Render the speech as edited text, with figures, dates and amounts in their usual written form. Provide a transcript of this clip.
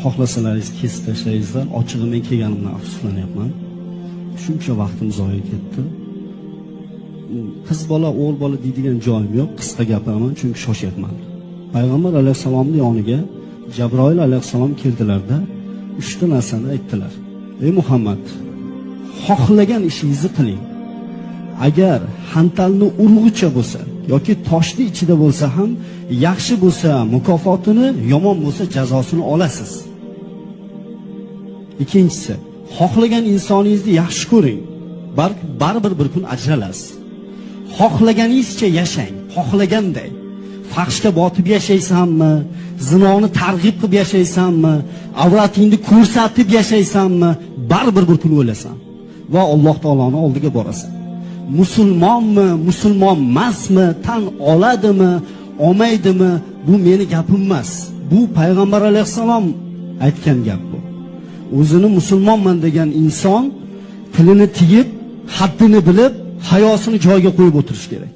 xohlasalaringiz kesib tashlaysizlar. Ochig'i men kelganimdan afsuslanyapman. Shuncha vaqtim zoya ketdi. Qiz bola, o'g'il bola deydigan joyim yo'q. Qisqa gapiraman chunki shoshyapman. Payg'ambar alayhisalomning yoniga Jabroil alayhisalom keldilarda 3 ta narsani aytdilar. Ey Muhammad, xohlagan ishingizni qiling. Agar hantalni urg'icha bo'lsa yoki toshni ichida bo'lsa ham yaxshi bo'lsa mukofotini, yomon bo'lsa jazosini olasiz. Ikkinchisi, xohlagan insoningizni yaxshi ko'ring. Baribir bir kun ajralasiz. Xohlaganingizcha yashang, xohlaganday. Fahshga botib yashaysanmi, zinoni targ'ib qilib yashaysanmi, avratingni ko'rsatib yashaysanmi, baribir bir kun o'lasan va Alloh taoloning oldiga borasan. Musulmonmi, musulmon emasmi, tan oladimi, olmaydimi, bu meni gapim emas. Bu payg'ambar alayhisalom aytgan gap bu. O'zini musulmonman degan inson tilini tiyib, haddini bilib, hayosini joyiga qo'yib o'tirish kerak.